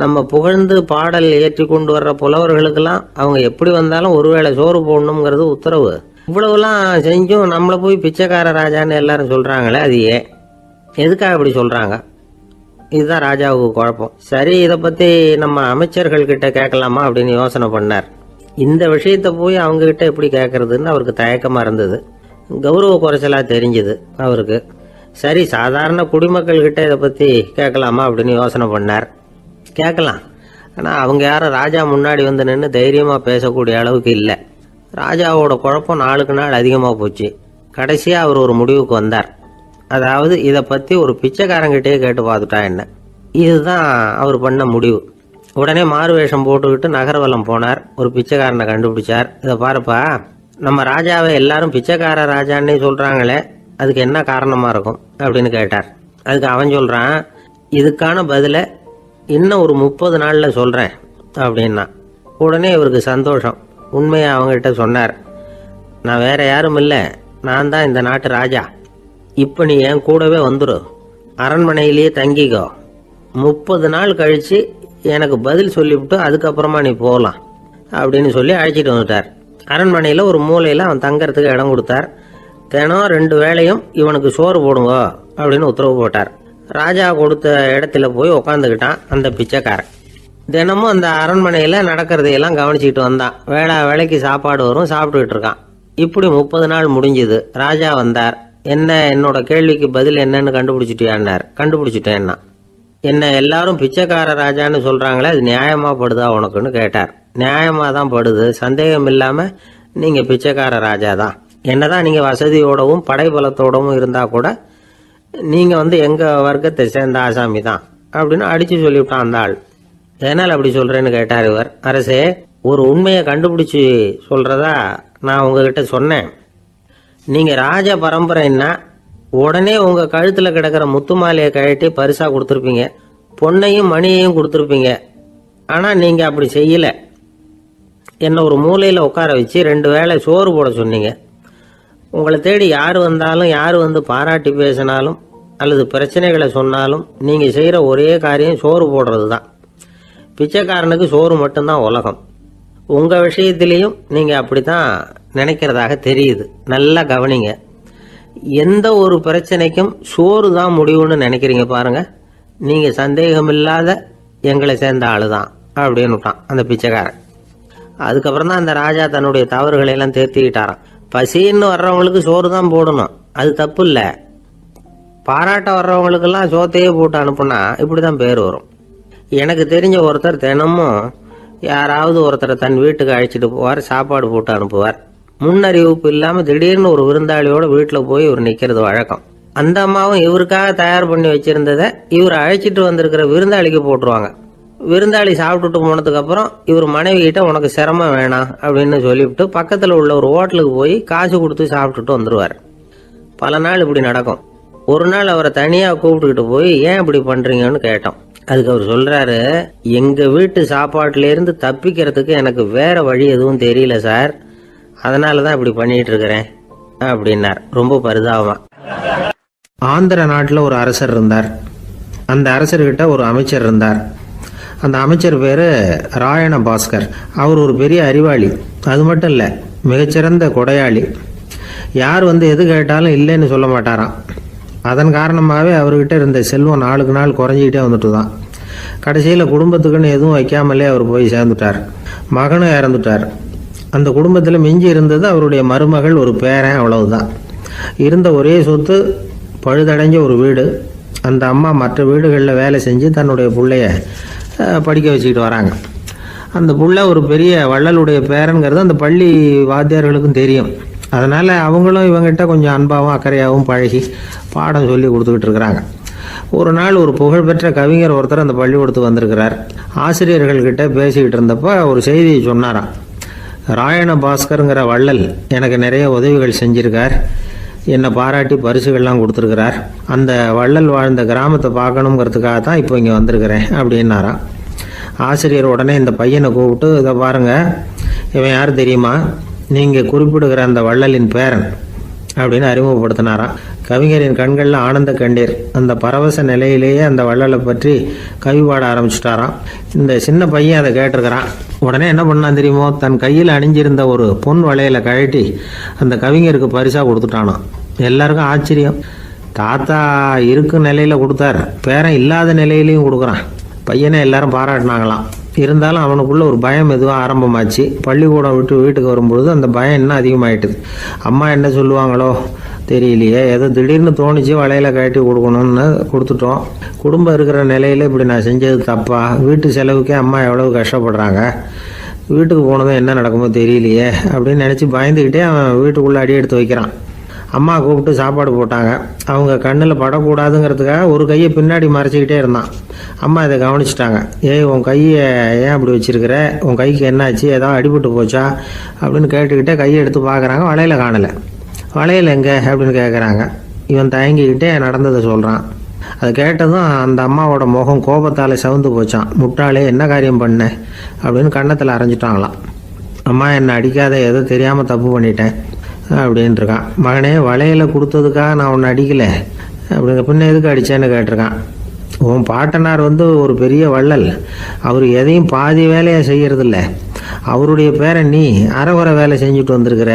நம்ம புகழ்ந்து பாடல் ஏற்றி கொண்டு வர்ற புலவர்களுக்கெல்லாம் அவங்க எப்படி வந்தாலும் ஒருவேளை சோறு போடணுங்கிறது உத்தரவு. இவ்வளவுலாம் செஞ்சும் நம்மளை போய் பிச்சைக்கார ராஜான்னு எல்லாரும் சொல்கிறாங்களே, அது ஏன், எதுக்காக இப்படி சொல்கிறாங்க? இதுதான் ராஜாவுக்கு குழப்பம். சரி, இதை பற்றி நம்ம அமைச்சர்கள் கிட்ட கேட்கலாமா அப்படின்னு யோசனை பண்ணார். இந்த விஷயத்தை போய் அவங்ககிட்ட எப்படி கேட்கறதுன்னு அவருக்கு தயக்கமாக இருந்தது. கௌரவ குறைச்சலாக தெரிஞ்சுது அவருக்கு. சரி, சாதாரண குடிமக்கள்கிட்ட இதை பற்றி கேட்கலாமா அப்படின்னு யோசனை பண்ணார். கேட்கலாம், ஆனால் அவங்க யாரும் ராஜா முன்னாடி வந்து நின்று தைரியமாக பேசக்கூடிய அளவுக்கு இல்லை. ராஜாவோட குழப்பம் நாளுக்கு நாள் அதிகமாக போச்சு. கடைசியாக அவர் ஒரு முடிவுக்கு வந்தார். அதாவது இதை பற்றி ஒரு பிச்சைக்காரங்கிட்டே கேட்டு பார்த்துட்டா என்ன. இதுதான் அவர் பண்ண முடிவு. உடனே மாறு வேஷம் போட்டுக்கிட்டு நகர்வலம் போனார். ஒரு பிச்சைக்காரனை கண்டுபிடிச்சார். இதை பாருப்பா, நம்ம ராஜாவை எல்லாரும் பிச்சைக்கார ராஜான்னே சொல்கிறாங்களே, அதுக்கு என்ன காரணமாக இருக்கும் அப்படின்னு கேட்டார். அதுக்கு அவன் சொல்கிறான், இதுக்கான பதிலை இன்னும் ஒரு 30 நாளில் சொல்கிறேன் அப்படின்னா. உடனே இவருக்கு சந்தோஷம். உண்மையை அவங்ககிட்ட சொன்னார். நான் வேற யாரும் இல்லை, நான் தான் இந்த நாட்டு ராஜா. இப்போ நீ என் கூடவே வந்துடு, அரண்மனையிலேயே தங்கிக்கோ. 30 நாள் கழித்து எனக்கு பதில் சொல்லிவிட்டு அதுக்கப்புறமா நீ போகலாம் அப்படின்னு சொல்லி அழைச்சிட்டு வந்துட்டார். அரண்மனையில் ஒரு மூலையில் அவன் தங்கறதுக்கு இடம் கொடுத்தார். தினம் 2 வேளையும் இவனுக்கு சோறு போடுங்க அப்படின்னு உத்தரவு போட்டார். ராஜா கொடுத்த இடத்துல போய் உக்காந்துக்கிட்டான் அந்த பிச்சைக்காரன். தினமும் அந்த அரண்மனையில் நடக்கிறதையெல்லாம் கவனிச்சிட்டு வந்தான். வேளைக்கு சாப்பாடு வரும், சாப்பிட்டுக்கிட்டு இருக்கான். இப்படி 30 நாள் முடிஞ்சுது. ராஜா வந்தார். என்ன, என்னோட கேள்விக்கு பதில் என்னன்னு கண்டுபிடிச்சிட்டியான்னார். கண்டுபிடிச்சிட்டேன்னா. என்ன எல்லாரும் பிச்சைக்கார ராஜான்னு சொல்கிறாங்களே, அது நியாயமாக படுதா உனக்குன்னு கேட்டார். நியாயமாக தான் படுது, சந்தேகம் இல்லாமல் நீங்கள் பிச்சைக்கார ராஜா தான். என்னதான் நீங்கள் வசதியோடவும் படைபலத்தோடவும் இருந்தால் கூட நீங்கள் எங்கள் வர்க்கத்தை சேர்ந்த ஆசாமி தான் அப்படின்னு அடித்து சொல்லிவிட்டான் அந்த ஆள். எதனால் அப்படி சொல்கிறேன்னு கேட்டார் இவர். அரசே, ஒரு உண்மையை கண்டுபிடிச்சி சொல்கிறதா நான் உங்ககிட்ட சொன்னேன். நீங்கள் ராஜ பரம்பரைன்னா உடனே உங்கள் கழுத்தில் கிடக்கிற முத்து மாலையை கழட்டி பரிசாக கொடுத்துருப்பீங்க, பொண்ணையும் மணியையும் கொடுத்துருப்பீங்க. ஆனால் நீங்கள் அப்படி செய்யலை. என்னை ஒரு மூலையில் உட்கார வச்சு 2 வேளை சோறு போட சொன்னீங்க. உங்களை தேடி யார் வந்தாலும், யார் வந்து பாராட்டி பேசினாலும் அல்லது பிரச்சனைகளை சொன்னாலும் நீங்கள் செய்கிற ஒரே காரியம் சோறு போடுறது தான். பிச்சைக்காரனுக்கு சோறு மட்டும்தான் உலகம். உங்கள் விஷயத்திலையும் நீங்கள் அப்படி தான் நினைக்கிறதாக தெரியுது. நல்லா கவனிங்க. எந்த ஒரு பிரச்சனைக்கும் சோறு தான் முடிவுன்னு நினைக்கிறீங்க பாருங்க. நீங்கள் சந்தேகமில்லாத எங்களை சேர்ந்த ஆளு தான் அப்படின்னு விட்டான் அந்த பிச்சைக்காரன். அதுக்கப்புறம் தான் அந்த ராஜா தன்னுடைய தவறுகளை எல்லாம் தேர்த்திக்கிட்டாராம். பசின்னு வர்றவங்களுக்கு சோறு தான் போடணும், அது தப்பு இல்லை. பாராட்ட வர்றவங்களுக்கெல்லாம் சோத்தையே போட்டு அனுப்புனா இப்படி தான் பேர் வரும். எனக்கு தெரிஞ்ச ஒருத்தர் தினமும் யாராவது ஒருத்தரை தன் வீட்டுக்கு அழைச்சிட்டு போவார், சாப்பாடு போட்டு அனுப்புவார். முன்னறிவிப்பு இல்லாமல் திடீர்னு ஒரு விருந்தாளியோட வீட்டில் போய் இவர் நிற்கிறது வழக்கம். அந்த அம்மாவும் இவருக்காக தயார் பண்ணி வச்சிருந்ததை இவர் அழைச்சிட்டு வந்திருக்கிற விருந்தாளிக்கு போட்டுருவாங்க. விருந்தாளி சாப்பிட்டுட்டு போனதுக்கப்புறம் இவர் மனைவி கிட்ட உனக்கு சிரமம் வேணாம் அப்படின்னு சொல்லிவிட்டு பக்கத்தில் உள்ள ஒரு ஹோட்டலுக்கு போய் காசு கொடுத்து சாப்பிட்டுட்டு வந்துடுவார். பல நாள் இப்படி நடக்கும். ஒரு நாள் அவரை தனியாக கூப்பிட்டுக்கிட்டு போய் ஏன் இப்படி பண்ணுறீங்கன்னு கேட்டோம். அதுக்கு அவர் சொல்கிறாரு, எங்கள் வீட்டு சாப்பாட்டிலேருந்து தப்பிக்கிறதுக்கு எனக்கு வேற வழி எதுவும் தெரியல சார், அதனால தான் இப்படி பண்ணிட்டு இருக்கிறேன் அப்படின்னார் ரொம்ப பரிதாபமாக. ஆந்திர நாட்டில் ஒரு அரசர் இருந்தார். அந்த அரசர்கிட்ட ஒரு அமைச்சர் இருந்தார். அந்த அமைச்சர் பேர் ராயண பாஸ்கர். அவர் ஒரு பெரிய அறிவாளி. அது மட்டும் இல்லை, மிகச்சிறந்த கொடையாளி. யார் எது கேட்டாலும் இல்லைன்னு சொல்ல மாட்டாராம். அதன் காரணமாகவே அவர்கிட்ட இருந்த செல்வம் நாளுக்கு நாள் குறைஞ்சிக்கிட்டே வந்துட்டு தான். கடைசியில் குடும்பத்துக்குன்னு எதுவும் வைக்காமலே அவர் போய் சேர்ந்துட்டார். மகனும் இறந்துட்டார். அந்த குடும்பத்தில் மிஞ்சி இருந்தது அவருடைய மருமகள், ஒரு பேரன், அவ்வளவுதான். இருந்த ஒரே சொத்து பழுதடைஞ்ச ஒரு வீடு. அந்த அம்மா மற்ற வீடுகளில் வேலை செஞ்சு தன்னுடைய பிள்ளைய படிக்க வச்சுக்கிட்டு வராங்க. அந்த புள்ள ஒரு பெரிய வள்ளலுடைய பேரன்கிறது அந்த பள்ளி வாத்தியார்களுக்கும் தெரியும். அதனால் அவங்களும் இவங்ககிட்ட கொஞ்சம் அன்பாகவும் அக்கறையாகவும் பழகி பாடம் சொல்லி கொடுத்துக்கிட்டு இருக்கிறாங்க. ஒரு நாள் ஒரு புகழ்பெற்ற கவிஞர் ஒருத்தர் அந்த பள்ளிக்கூடத்துக்கு வந்திருக்கிறார். ஆசிரியர்கள்கிட்ட பேசிக்கிட்டு இருந்தப்போ ஒரு செய்தியை சொன்னாராம். ராயண பாஸ்கருங்கிற வள்ளல் எனக்கு நிறைய உதவிகள் செஞ்சிருக்கார், என்னை பாராட்டி பரிசுகள்லாம் கொடுத்துருக்கிறார். அந்த வள்ளல் வாழ்ந்த கிராமத்தை பார்க்கணுங்கிறதுக்காக தான் இப்போ இங்கே வந்திருக்கிறேன் அப்படின்னாராம். ஆசிரியர் உடனே இந்த பையனை கூப்பிட்டு, இதை பாருங்கள், இவன் யார் தெரியுமா, நீங்கள் குறிப்பிடுகிற அந்த வள்ளலின் பேரன் அப்படின்னு அறிமுகப்படுத்தினாராம். கவிஞரின் கண்களில் ஆனந்த கண்ணீர். அந்த பரவச நிலையிலேயே அந்த வள்ளலை பற்றி கவி பாட ஆரம்பிச்சிட்டாராம். இந்த சின்ன பையன் அதை கேட்டிருக்கிறான். உடனே என்ன பண்ணான் தெரியுமோ, தன் கையில் அணிஞ்சிருந்த ஒரு பொன் வளையலை கழட்டி அந்த கவிஞருக்கு பரிசாக கொடுத்துட்டானான். எல்லாருக்கும் ஆச்சரியம். தாத்தா இருக்கும் நிலையில் கொடுத்தார், பேரன் இல்லாத நிலையிலையும் கொடுக்குறான். பையனை எல்லாரும் பாராட்டினாங்களாம். இருந்தாலும் அவனுக்குள்ள ஒரு பயம் எதுவும் ஆரம்பமாச்சு. பள்ளிக்கூடம் விட்டு வீட்டுக்கு வரும்பொழுது அந்த பயம் இன்னும் அதிகமாயிட்டுது. அம்மா என்ன சொல்லுவாங்களோ தெரியலையே, ஏதோ திடீர்னு தோணிச்சு வளையல கட்டி கொடுக்கணும்னு கொடுத்துட்டோம். குடும்பம் இருக்கிற நிலையில் இப்படி நான் செஞ்சது தப்பா, வீட்டு செலவுக்கே அம்மா எவ்வளவு கஷ்டப்படுறாங்க, வீட்டுக்கு போனதும் என்ன நடக்குமோ தெரியலையே அப்படின்னு நினச்சி பயந்துக்கிட்டே அவன் வீட்டுக்குள்ளே அடி எடுத்து வைக்கிறான். அம்மா கூப்பிட்டு சாப்பாடு போட்டாங்க. அவங்க கண்ணில் படக்கூடாதுங்கிறதுக்காக ஒரு கையை பின்னாடி மறைச்சிக்கிட்டே இருந்தான். அம்மா இதை கவனிச்சிட்டாங்க. உன் கையை ஏன் அப்படி வச்சிருக்கிற, உன் கைக்கு என்னாச்சு, ஏதாவது அடிபட்டு போச்சா அப்படின்னு கேட்டுக்கிட்டே கையை எடுத்து பார்க்குறாங்க. வளையல காணலை. வளையல் எங்கே அப்படின்னு கேட்குறாங்க. இவன் தயங்கிக்கிட்டே நடந்ததை சொல்கிறான். அதை கேட்டதும் அந்த அம்மாவோட முகம் கோபத்தால் சவுந்து போச்சான். முட்டாளே, என்ன காரியம் பண்ண அப்படின்னு கன்னத்தில் அரைஞ்சிட்டாங்களாம். அம்மா என்னை அடிக்காத, ஏதோ தெரியாமல் தப்பு பண்ணிட்டேன் அப்படின்ட்டுருக்கான். மகனே, வளையலை கொடுத்ததுக்காக நான் உன்னை அடிக்கலை அப்படிங்க, பின்ன எதுக்கு அடித்தேன்னு கேட்டிருக்கான். உன் பாட்டனார் ஒரு பெரிய வள்ளல், அவர் எதையும் பாதி வேலையை செய்யறதில்ல, அவருடைய பேரை நீ அரைகுறை வேலை செஞ்சுட்டு வந்திருக்கிற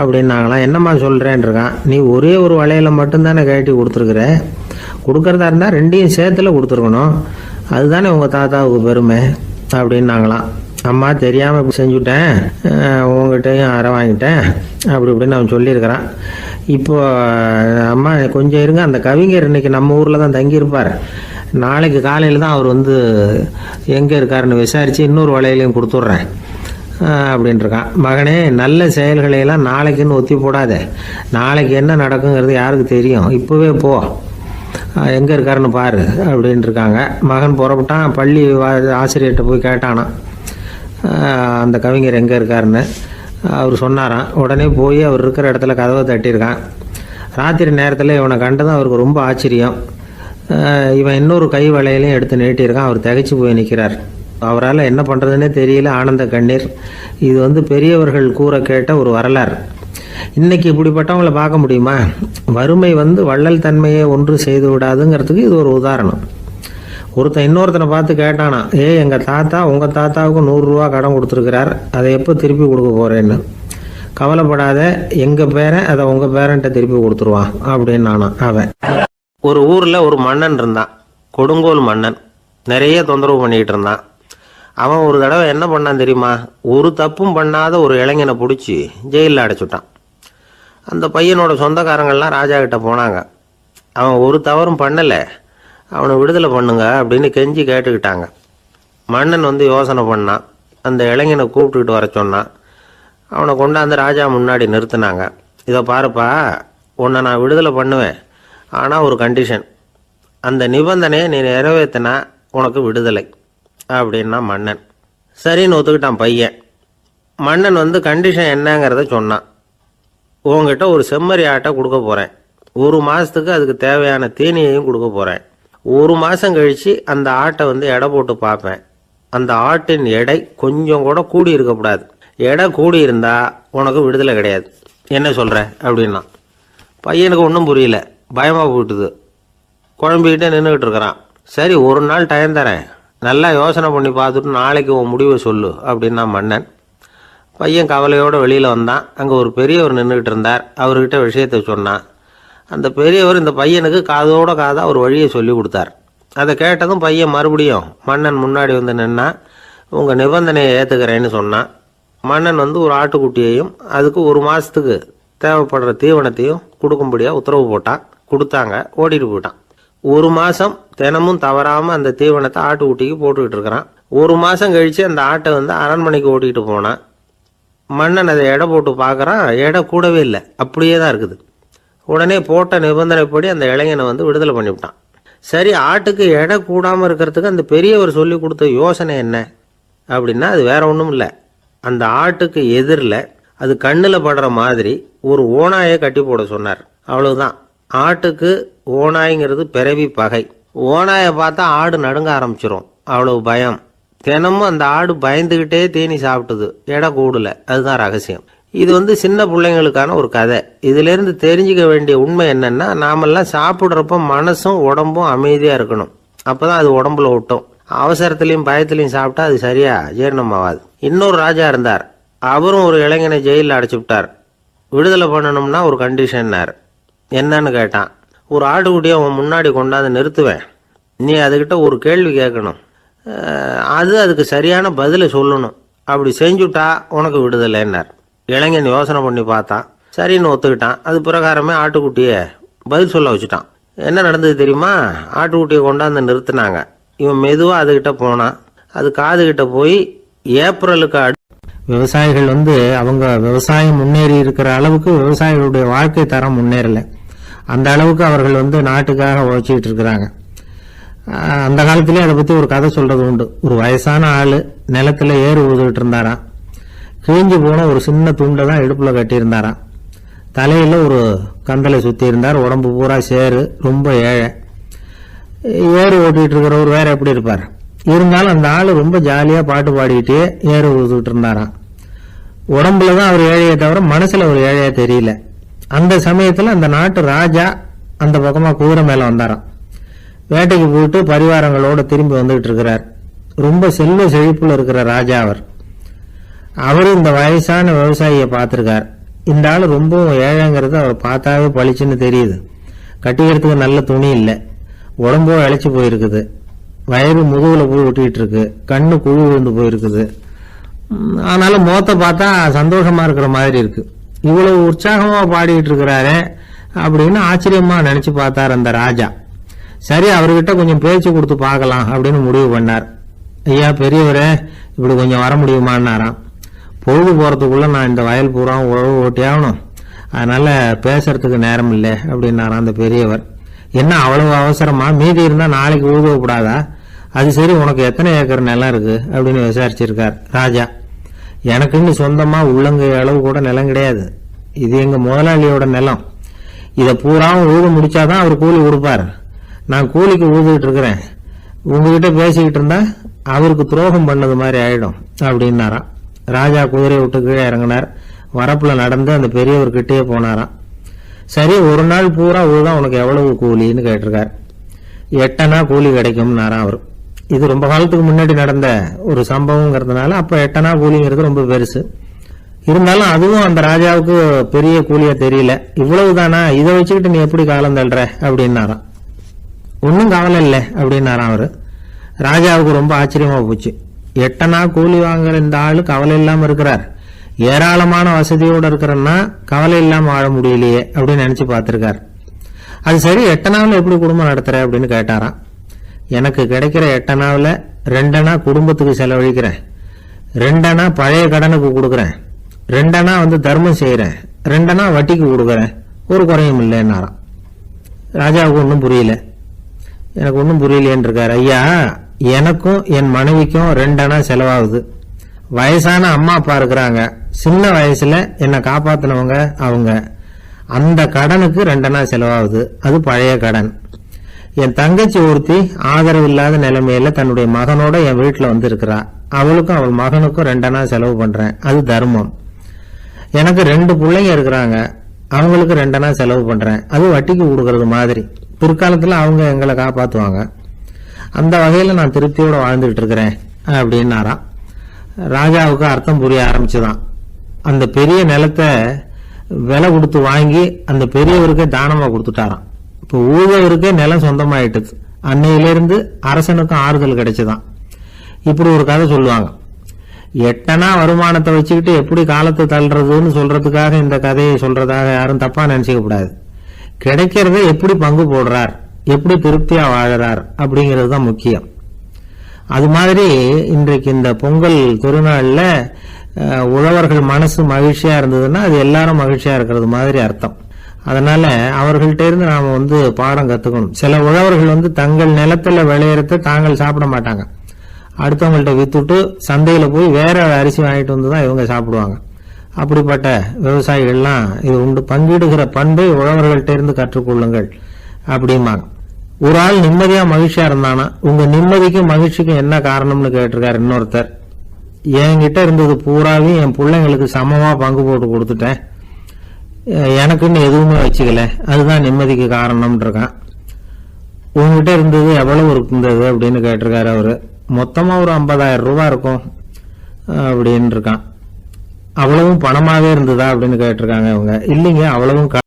அப்படின்னாங்களாம். என்னம்மா சொல்கிறேன்ருக்கான். நீ ஒரே ஒரு வளையலை மட்டும்தானே கட்டி கொடுத்துருக்குற, கொடுக்கறதா இருந்தால் ரெண்டையும் சேர்த்துல கொடுத்துருக்கணும், அதுதானே உங்கள் தாத்தாவுக்கு பெருமை அப்படின்னாங்களாம். அம்மா தெரியாமல் இப்படி செஞ்சுட்டேன், உங்ககிட்டையும் அரை வாங்கிட்டேன் அப்படி இப்படின்னு அவன் சொல்லியிருக்கிறான். இப்போ அம்மா கொஞ்சம் இருங்க, அந்த கவிஞர் இன்னைக்கு நம்ம ஊரில் தான் தங்கியிருப்பார், நாளைக்கு காலையில் தான் அவர் எங்கே இருக்காருன்னு விசாரித்து இன்னொரு வளையலையும் கொடுத்துட்றேன் அப்படின்ட்டுருக்கான். மகனே, நல்ல செயல்களையெல்லாம் நாளைக்குன்னு ஒத்தி போடாத, நாளைக்கு என்ன நடக்குங்கிறது யாருக்கு தெரியும், இப்போவே போ, எங்கே இருக்காருன்னு பாரு அப்படின்ட்டுருக்காங்க. மகன் புறப்பட்டான். பள்ளி ஆசிரியர்கிட்ட போய் கேட்டானா அந்த கவிஞர் எங்கே இருக்காருன்னு. அவர் சொன்னாராம். உடனே போய் அவர் இருக்கிற இடத்துல கதவை தட்டியிருக்கான். ராத்திரி நேரத்தில் இவனை கண்டதும் அவருக்கு ரொம்ப ஆச்சரியம். இவன் இன்னொரு கை வளையலையும் எடுத்து நீட்டியிருக்கான். அவர் திகைச்சு போய் நிற்கிறார். அவரால் என்ன பண்ணுறதுன்னே தெரியல. ஆனந்த கண்ணீர். இது பெரியவர்கள் கூற கேட்ட ஒரு வரலாறு. இன்னைக்கு இப்படிப்பட்டவங்களை பார்க்க முடியுமா? வறுமை வள்ளல் தன்மையை ஒன்று செய்து விடாதுங்கிறதுக்கு இது ஒரு உதாரணம். ஒருத்தன் இன்னொருத்தனை பார்த்து கேட்டானா, எங்கள் தாத்தா உங்கள் தாத்தாவுக்கு 100 ரூபா கடன் கொடுத்துருக்கிறார், அதை எப்போ திருப்பி கொடுக்க போகிறேன்னு. கவலைப்படாத, எங்கள் பேரன் அதை உங்கள் பேரன்ட்ட திருப்பி கொடுத்துருவான் அப்படின்னு நானா அவன். ஒரு ஊரில் ஒரு மன்னன் இருந்தான், கொடுங்கோல் மன்னன். நிறைய தொந்தரவு பண்ணிக்கிட்டு இருந்தான். அவன் ஒரு தடவை என்ன பண்ணான் தெரியுமா? ஒரு தப்பும் பண்ணாத ஒரு இளைஞனை பிடிச்சி ஜெயிலில் அடைச்சுட்டான். அந்த பையனோட சொந்தக்காரங்கள்லாம் ராஜா கிட்ட போனாங்க. அவன் ஒரு தவறும் பண்ணலை, அவனை விடுதலை பண்ணுங்க அப்படின்னு கெஞ்சி கேட்டுக்கிட்டாங்க. மன்னன் யோசனை பண்ணான். அந்த இளைஞனை கூப்பிட்டுக்கிட்டு வர சொன்னான். அவனை கொண்டாந்து ராஜா முன்னாடி நிறுத்தினாங்க. இதை பாருப்பா, உன்னை நான் விடுதலை பண்ணுவேன், ஆனால் ஒரு கண்டிஷன், அந்த நிபந்தனையை நீ நிறைவேற்றினா உனக்கு விடுதலை அப்படின்னா மன்னன். சரின்னு ஒத்துக்கிட்டான் பையன். மன்னன் கண்டிஷன் என்னங்கிறத சொன்னான். உங்ககிட்ட ஒரு செம்மறி ஆட்டை கொடுக்க போகிறேன், 1 மாதத்துக்கு அதுக்கு தேவையான தீனியையும் கொடுக்க போகிறேன். 1 மாதம் கழித்து அந்த ஆட்டை எடை போட்டு பார்ப்பேன். அந்த ஆட்டின் எடை கொஞ்சம் கூட கூடி இருக்கக்கூடாது. எடை கூடி இருந்தால் உனக்கு விடுதலை கிடையாது. என்ன சொல்கிற அப்படின்னா. பையனுக்கு ஒன்றும் புரியல, பயமாக போட்டுது. குழம்பிக்கிட்டே நின்றுக்கிட்டு இருக்கிறான். சரி, ஒரு நாள் டைம் தரேன், நல்லா யோசனை பண்ணி பார்த்துட்டு நாளைக்கு உன் முடிவை சொல்லு அப்படின்னா மன்னன். பையன் கவலையோடு வெளியில் வந்தான். அங்கே ஒரு பெரியவர் நின்றுக்கிட்டு இருந்தார். அவர்கிட்ட விஷயத்தை சொன்னான். அந்த பெரியவர் இந்த பையனுக்கு காதோட காதாக ஒரு வழியை சொல்லி கொடுத்தார். அதை கேட்டதும் பையன் மறுபடியும் மன்னன் முன்னாடி நின்னா, உங்கள் நிபந்தனையை ஏற்றுக்கிறேன்னு சொன்னான். மன்னன் ஒரு ஆட்டுக்குட்டியையும் அதுக்கு 1 மாதத்துக்கு தேவைப்படுற தீவனத்தையும் கொடுக்கும்படியாக உத்தரவு போட்டான். கொடுத்தாங்க, ஓடிட்டு போயிட்டான். 1 மாதம் தினமும் தவறாமல் அந்த தீவனத்தை ஆட்டுக்குட்டிக்கு போட்டுக்கிட்டு இருக்கிறான். 1 மாதம் கழித்து அந்த ஆட்டை அரண்மனைக்கு ஓட்டிகிட்டு போனான். மன்னன் அதை எடை போட்டு பார்க்குறான், எடை கூடவே இல்லை, அப்படியே தான் இருக்குது. உடனே போட்ட நிபந்தனைப்படி அந்த இளைஞனை வந்து விடுதலை பண்ணிவிட்டான். சரி, ஆட்டுக்கு எடை கூடாமல் இருக்கிறதுக்கு அந்த பெரியவர் சொல்லி கொடுத்த யோசனை என்ன அப்படின்னா, அது வேற ஒன்றும் இல்லை. அந்த ஆட்டுக்கு எதிரில் அது கண்ணில் படுற மாதிரி ஒரு ஓநாயை கட்டி போட சொன்னார். அவ்வளவுதான். ஆட்டுக்கு ஓநாய்ங்கிறது பிறவி பகை. ஓநாயை பார்த்தா ஆடு நடுங்க ஆரம்பிச்சிரும், அவ்வளவு பயம். தினமும் அந்த ஆடு பயந்துக்கிட்டே தீனி சாப்பிட்டுது, எடை கூடல. அதுதான் ரகசியம். இது வந்து சின்ன பிள்ளைங்களுக்கான ஒரு கதை. இதிலேருந்து தெரிஞ்சுக்க வேண்டிய உண்மை என்னன்னா, நாமெல்லாம் சாப்பிட்றப்ப மனசும் உடம்பும் அமைதியாக இருக்கணும். அப்போதான் அது உடம்புல விட்டும். அவசரத்துலையும் பயத்துலையும் சாப்பிட்டா அது சரியா ஜீரணம் ஆகாது. இன்னொரு ராஜா இருந்தார். அவரும் ஒரு இளைஞனை ஜெயிலில் அடைச்சி விட்டார். விடுதலை பண்ணணும்னா ஒரு கண்டிஷன்னார். என்னன்னு கேட்டான். ஒரு ஆட்டுக்குட்டியை அவன் முன்னாடி கொண்டாந்து நிறுத்துவேன், நீ அதுக்கிட்ட ஒரு கேள்வி கேட்கணும், அதுக்கு சரியான பதிலை சொல்லணும். அப்படி செஞ்சுட்டா உனக்கு விடுதலைன்னார். இளைஞன் யோசனை பண்ணி பார்த்தான், சரின்னு ஒத்துக்கிட்டான். அது பிரகாரமே ஆட்டுக்குட்டியை பதில் சொல்ல வச்சுட்டான். என்ன நடந்தது தெரியுமா? ஆட்டுக்குட்டியை கொண்டாந்து நிறுத்தினாங்க. இவன் மெதுவாக அதுகிட்ட போனான். அது காதுகிட்ட போய் ஏப்ரலுக்கு விவசாயிகள் வந்து அவங்க விவசாயம் முன்னேறி இருக்கிற அளவுக்கு விவசாயிகளுடைய வாழ்க்கை தரம் முன்னேறலை. அந்த அளவுக்கு அவர்கள் வந்து நாட்டுக்காக உழைச்சிக்கிட்டு இருக்கிறாங்க. அந்த காலத்திலே அதை பற்றி ஒரு கதை சொல்றது உண்டு. ஒரு வயசான ஆள் நிலத்தில் ஏறு ஊதுகிட்டு இருந்தாராம். கிழிஞ்சு போன ஒரு சின்ன துண்டை தான் இடுப்பில் கட்டியிருந்தாராம். தலையில் ஒரு கந்தலை சுற்றி இருந்தார். உடம்பு பூரா சேரு, ரொம்ப ஏழை. ஏறு ஓட்டிகிட்டு இருக்கிறவர் வேற எப்படி இருப்பார்? இருந்தாலும் அந்த ஆள் ரொம்ப ஜாலியாக பாட்டு பாடிக்கிட்டே ஏறு ஊதுகிட்டு இருந்தாராம். உடம்புல தான் அவர் ஏழையை தவிர மனசில் ஒரு ஏழையா தெரியல. அந்த சமயத்தில் அந்த நாட்டு ராஜா அந்த பக்கமாக குதிரை மேலே வந்தாராம். வேட்டைக்கு போயிட்டு பரிவாரங்களோடு திரும்பி வந்துகிட்டு இருக்கிறார். ரொம்ப செல்வ செழிப்புல இருக்கிற ராஜா அவர். அவரும் இந்த வயசான விவசாயியை பார்த்துருக்கார். இந்த ஆள் ரொம்பவும் ஏழைங்கிறது அவர் பார்த்தாவே பளிச்சுன்னு தெரியுது. கட்டிக்கிறதுக்கு நல்ல துணி இல்லை, உடம்போ இழைச்சி போயிருக்குது, வயிறு முதுகுல போய் ஒட்டிக்கிட்டு இருக்கு, கண்ணு குழு விழுந்து போயிருக்குது. ஆனாலும் முகத்தை பார்த்தா சந்தோஷமா இருக்கிற மாதிரி இருக்கு. இவ்வளவு உற்சாகமா பாடிக்கிட்டு இருக்கிறாரே அப்படின்னு ஆச்சரியமா நினைச்சு பார்த்தார் அந்த ராஜா. சரி, அவர்கிட்ட கொஞ்சம் பேச்சு கொடுத்து பார்க்கலாம் அப்படின்னு முடிவு பண்ணார். ஐயா பெரியவரே, இப்படி கொஞ்சம் வர முடியுமான்னாராம். பொழுது போறதுக்குள்ள நான் இந்த வயல் பூரா உழவு ஓட்டி ஆகணும், அதனால பேசுறதுக்கு நேரம் இல்லை அப்படின்னாராம் அந்த பெரியவர். என்ன அவ்வளவு அவசரமா? மீதி இருந்தா நாளைக்கு உழுவக்கூடாதா? அது சரி, உனக்கு எத்தனை ஏக்கர் நிலம் இருக்கு அப்படின்னு விசாரிச்சிருக்கார் ராஜா. எனக்குன்னு சொந்தமா உள்ளங்கை அளவு கூட நிலம் கிடையாது. இது எங்க முதலாளியோட நிலம். இதை பூராவும் உழுது முடிச்சாதான் அவர் கூலி கொடுப்பார். நான் கூலிக்கு உழுதுகிட்டு இருக்கிறேன். உங்ககிட்ட பேசிக்கிட்டு இருந்தா அவருக்கு துரோகம் பண்ணது மாதிரி ஆயிடும் அப்படின்னாராம். ராஜா குதிரையை விட்டு கீழே இறங்கினார். வரப்புல நடந்து அந்த பெரியவர்கிட்டயே போனாராம். சரி, ஒரு நாள் பூரா உழுதான் உனக்கு எவ்வளவு கூலின்னு கேட்டிருக்கார். 8 அணா கூலி கிடைக்கும்னாராம் அவர். இது ரொம்ப காலத்துக்கு முன்னாடி நடந்த ஒரு சம்பவங்கிறதுனால அப்ப 8 அணா கூலிங்கிறது ரொம்ப பெருசு. இருந்தாலும் அதுவும் அந்த ராஜாவுக்கு பெரிய கூலியா தெரியல. இவ்வளவுதானா, இதை வச்சுக்கிட்டு நீ எப்படி காலம் தள்ளுற அப்படின்னாராம். ஒன்னும் கவலை இல்லை அப்படின்னாராம் அவரு. ராஜாவுக்கு ரொம்ப ஆச்சரியமா போச்சு. 8 அணா கூலி வாங்குற இந்த ஆளு கவலை இல்லாம இருக்கிறார், ஏராளமான வசதியோட இருக்கிறன்னா கவலை இல்லாம வாழ முடியலையே அப்படின்னு நினைச்சு பார்த்திருக்கார். அது சரி, 8 அணாவில் எப்படி குடும்பம் நடத்துற அப்படின்னு கேட்டாராம். எனக்கு கிடைக்கிற 8 அணாவில் 2 அணா குடும்பத்துக்கு செலவழிக்கிறேன், 2 அணா பழைய கடனுக்கு கொடுக்குறேன், 2 அணா வந்து தர்மம் செய்யறேன், 2 அணா வட்டிக்கு கொடுக்குறேன், ஒரு குறையும் இல்லைன்னாராம். ராஜாவுக்கு ஒன்றும் புரியல. எனக்கு ஒன்றும் புரியலேன்னு இருக்காரு. ஐயா, எனக்கும் என் மனைவிக்கும் 2 அணா செலவாகுது. வயசான அம்மா அப்பா இருக்கிறாங்க, சின்ன வயசுல என்னை காப்பாத்தினவங்க அவங்க. அந்த கடனுக்கு 2 அணா செலவாகுது, அது பழைய கடன். என் தங்கச்சி ஒருத்தி ஆதரவு இல்லாத நிலைமையில தன்னுடைய மகனோட என் வீட்டுல வந்து இருக்கிறா. அவளுக்கும் அவள் மகனுக்கும் 2 அணா செலவு பண்றேன், அது தர்மம். எனக்கு 2 பிள்ளைங்க இருக்கிறாங்க, அவங்களுக்கு 2 அணா செலவு பண்றேன், அது வட்டிக்கு கொடுக்கறது மாதிரி. பிற்காலத்துல அவங்க எங்களை காப்பாத்துவாங்க. அந்த வகையில நான் திருப்தியோட வாழ்ந்துட்டு இருக்கிறேன் அப்படின்னாராம். ராஜாவுக்கு அர்த்தம் புரிய ஆரம்பிச்சுதான். அந்த பெரிய நிலத்தை விலை கொடுத்து வாங்கி அந்த பெரியவருக்கே தானமா கொடுத்துட்டாராம். இப்போ ஊழவருக்கே நிலம் சொந்தமாயிட்டுது. அன்னையிலிருந்து அரசனுக்கும் ஆறுதல் கிடைச்சுதான். இப்படி ஒரு கதை சொல்லுவாங்க. 8 அணா வருமானத்தை வச்சுக்கிட்டு எப்படி காலத்தை தள்ளுறதுன்னு சொல்றதுக்காக இந்த கதையை சொல்றதாக யாரும் தப்பா நினைச்சுக்க கூடாது. கிடைக்கிறத எப்படி பங்கு போடுறார், எப்படி திருப்தியா வாழறார் அப்படிங்கிறது தான் முக்கியம். அது மாதிரி இன்றைக்கு இந்த பொங்கல் திருநாள்ல உழவர்கள் மனசு மகிழ்ச்சியா இருந்ததுன்னா அது எல்லாரும் மகிழ்ச்சியா இருக்கிறது மாதிரி அர்த்தம். அதனால அவர்கள்ட்ட இருந்து நாம பாடம் கத்துக்கணும். சில உழவர்கள் தங்கள் நிலத்துல விளையறத தாங்கள் சாப்பிட மாட்டாங்க, அடுத்தவங்கள்ட்ட வித்துட்டு சந்தையில போய் வேற அரிசி வாங்கிட்டு வந்துதான் இவங்க சாப்பிடுவாங்க. அப்படிப்பட்ட விவசாயிகள்லாம் இது உண்டு. பங்கிடுகிற பண்பை உழவர்கள்ட்ட இருந்து கற்றுக்கொள்ளுங்கள் அப்படிம்பாங்க. ஒரு ஆள் நிம்மதியா மகிழ்ச்சியா இருந்தானா உங்க நிம்மதிக்கும் மகிழ்ச்சிக்கும் என்ன காரணம்னு கேட்டிருக்காரு இன்னொருத்தர். என்கிட்ட இருந்தது பூராவையும் என் பிள்ளைங்களுக்கு சமமா பங்கு போட்டு கொடுத்துட்டேன், எனக்குன்னு எதுவுமே வச்சுக்கல, அதுதான் நிம்மதிக்கு காரணம்னு இருக்கான். உங்ககிட்ட இருந்தது எவ்வளவு இருந்தது அப்படின்னு கேட்டிருக்காரு அவரு. மொத்தமா ஒரு 50,000 ரூபாய் இருக்கும் அப்படின்னு இருக்கான். அவ்வளவும் பணமாவே இருந்ததா அப்படின்னு கேட்டிருக்காங்க இவங்க. இல்லைங்க, அவ்வளவும்